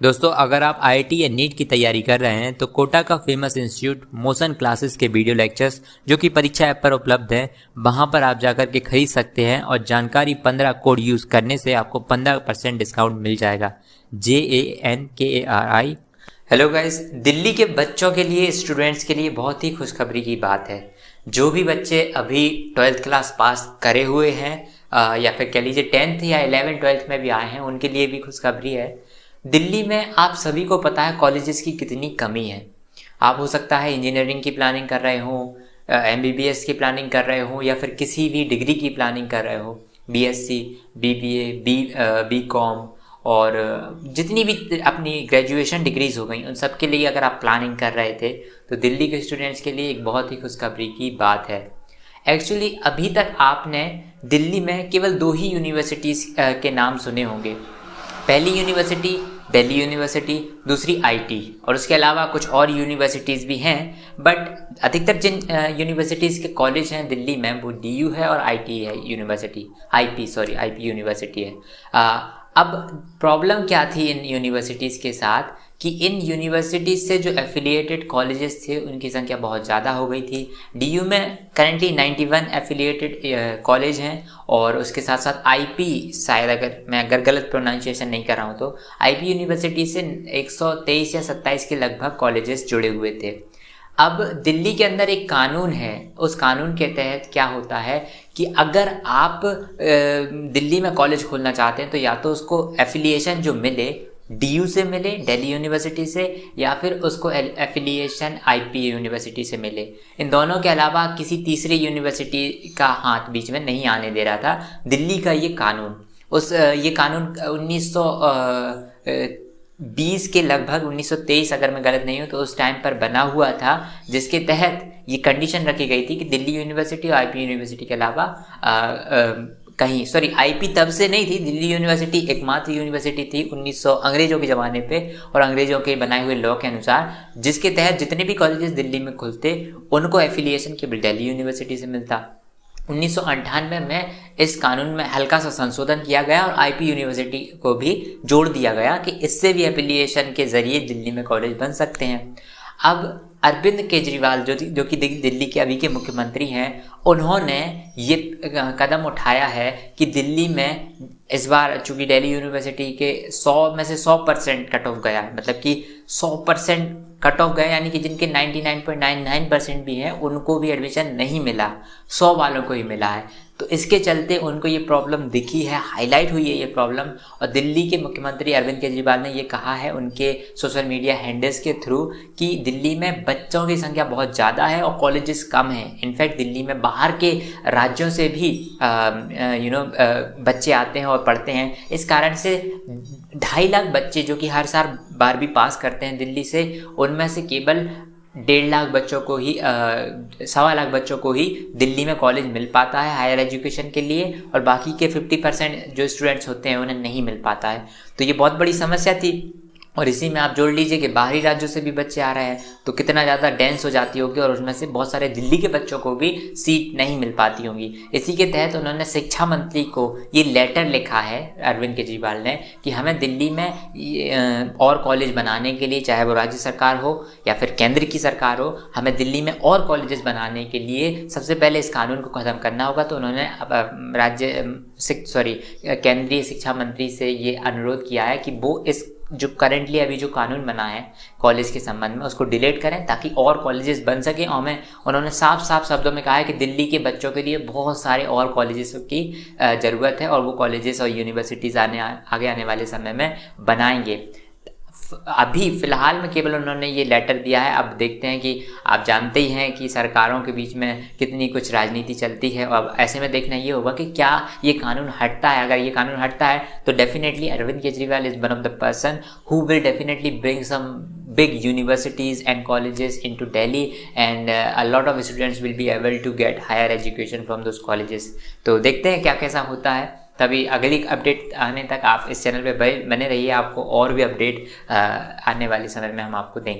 दोस्तों, अगर आप आईआईटी या नीट की तैयारी कर रहे हैं तो कोटा का फेमस इंस्टीट्यूट मोशन क्लासेस के वीडियो लेक्चर्स जो कि परीक्षा ऐप पर उपलब्ध है, वहां पर आप जाकर के खरीद सकते हैं और जानकारी 15 कोड यूज़ करने से आपको 15% डिस्काउंट मिल जाएगा। JANKARI। हेलो गाइस, दिल्ली के बच्चों के लिए, स्टूडेंट्स के लिए बहुत ही खुशखबरी की बात है। जो भी बच्चे अभी 12th क्लास पास करे हुए हैं या फिर कह लीजिए 10th या 11th 12th में भी आए हैं, उनके लिए भी खुशखबरी है। दिल्ली में आप सभी को पता है कॉलेजेस की कितनी कमी है। आप हो सकता है इंजीनियरिंग की प्लानिंग कर रहे हो, MBBS की प्लानिंग कर रहे हो या फिर किसी भी डिग्री की प्लानिंग कर रहे हो, BSc, BBA, BCom और जितनी भी अपनी ग्रेजुएशन डिग्रीज हो गई, उन सब के लिए अगर आप प्लानिंग कर रहे थे तो दिल्ली के स्टूडेंट्स के लिए एक बहुत ही खुशखबरी की बात है। एक्चुअली अभी तक आपने दिल्ली में केवल 2 ही यूनिवर्सिटीज़ के नाम सुने होंगे। पहली यूनिवर्सिटी दिल्ली यूनिवर्सिटी, दूसरी IT, और उसके अलावा कुछ और यूनिवर्सिटीज़ भी हैं, बट अधिकतर जिन यूनिवर्सिटीज़ के कॉलेज हैं दिल्ली में वो DU है और IT है यूनिवर्सिटी, IP यूनिवर्सिटी है। अब प्रॉब्लम क्या थी इन यूनिवर्सिटीज़ के साथ कि इन यूनिवर्सिटीज़ से जो एफिलिएटेड कॉलेजेस थे उनकी संख्या बहुत ज़्यादा हो गई थी। DU में करेंटली 91 एफिलिएटेड कॉलेज हैं और उसके साथ साथ IP, शायद अगर गलत प्रोनाउंसिएशन नहीं कर रहा हूँ तो IP यूनिवर्सिटी से 123 या 27 के लगभग कॉलेजेस जुड़े हुए थे। अब दिल्ली के अंदर एक कानून है, उस कानून के तहत क्या होता है कि अगर आप दिल्ली में कॉलेज खोलना चाहते हैं तो या तो उसको एफिलिएशन जो मिले DU से मिले, दिल्ली यूनिवर्सिटी से, या फिर उसको एफिलिएशन IP यूनिवर्सिटी से मिले। इन दोनों के अलावा किसी तीसरी यूनिवर्सिटी का हाथ बीच में नहीं आने दे रहा था दिल्ली का ये कानून। ये कानून 1920 के लगभग 1923 अगर मैं गलत नहीं हूँ तो उस टाइम पर बना हुआ था, जिसके तहत ये कंडीशन रखी गई थी कि दिल्ली यूनिवर्सिटी और IP यूनिवर्सिटी के अलावा IP तब से नहीं थी, दिल्ली यूनिवर्सिटी एकमात्र यूनिवर्सिटी थी 1900 अंग्रेजों के ज़माने पे और अंग्रेजों के बनाए हुए लॉ के अनुसार, जिसके तहत जितने भी कॉलेजेस दिल्ली में खुलते उनको एफिलिएशन केवल दिल्ली यूनिवर्सिटी से मिलता। 1998 में इस कानून में हल्का सा संशोधन किया गया और IP यूनिवर्सिटी को भी जोड़ दिया गया कि इससे भी एफिलिएशन के जरिए दिल्ली में कॉलेज बन सकते हैं। अब अरविंद केजरीवाल जो कि दिल्ली के अभी के मुख्यमंत्री हैं, उन्होंने ये कदम उठाया है कि दिल्ली में इस बार चूँकि दिल्ली यूनिवर्सिटी के 100 में से 100% कट ऑफ गया है, मतलब कि 100% कट ऑफ गया, यानी कि जिनके 99.99% भी हैं उनको भी एडमिशन नहीं मिला, 100 वालों को ही मिला है। तो इसके चलते उनको ये प्रॉब्लम दिखी है, हाईलाइट हुई है ये प्रॉब्लम, और दिल्ली के मुख्यमंत्री अरविंद केजरीवाल ने ये कहा है उनके सोशल मीडिया हैंडल्स के थ्रू कि दिल्ली में बच्चों की संख्या बहुत ज़्यादा है और कॉलेजेस कम हैं। इनफैक्ट दिल्ली में बाहर के राज्यों से भी बच्चे आते हैं और पढ़ते हैं। इस कारण से 2.5 लाख बच्चे जो कि हर साल 12वीं पास करते हैं दिल्ली से, उनमें से केवल 1.5 लाख बच्चों को ही 1.25 लाख बच्चों को ही दिल्ली में कॉलेज मिल पाता है हायर एजुकेशन के लिए, और बाकी के 50% जो स्टूडेंट्स होते हैं उन्हें नहीं मिल पाता है। तो ये बहुत बड़ी समस्या थी। और इसी में आप जोड़ लीजिए कि बाहरी राज्यों से भी बच्चे आ रहे हैं तो कितना ज़्यादा डेंस हो जाती होगी, और उसमें से बहुत सारे दिल्ली के बच्चों को भी सीट नहीं मिल पाती होंगी। इसी के तहत उन्होंने शिक्षा मंत्री को ये लेटर लिखा है अरविंद केजरीवाल ने कि हमें दिल्ली में और कॉलेज बनाने के लिए, चाहे वो राज्य सरकार हो या फिर केंद्र की सरकार हो, हमें दिल्ली में और कॉलेजेस बनाने के लिए सबसे पहले इस कानून को ख़त्म करना होगा। तो उन्होंने केंद्रीय शिक्षा मंत्री से ये अनुरोध किया है कि वो इस जो करेंटली अभी जो कानून बना है कॉलेज के संबंध में उसको डिलीट करें ताकि और कॉलेजेस बन सकें। और उन्होंने साफ शब्दों में कहा है कि दिल्ली के बच्चों के लिए बहुत सारे और कॉलेजेस की ज़रूरत है और वो कॉलेजेस और यूनिवर्सिटीज़ आगे आने वाले समय में बनाएंगे। अभी फ़िलहाल में केवल उन्होंने ये लेटर दिया है। अब देखते हैं कि आप जानते ही हैं कि सरकारों के बीच में कितनी कुछ राजनीति चलती है, और ऐसे में देखना ये होगा कि क्या ये कानून हटता है। अगर ये कानून हटता है तो definitely Arvind Kejriwal is one of the person who will definitely bring some big universities and colleges into Delhi, and a lot of students will be able to get higher education from those colleges। तो देखते हैं क्या कैसा होता है। तभी अगली update आने तक आप इस चैनल पे बने रहिए, आपको और भी अपडेट आने वाले समय में हम आपको देंगे।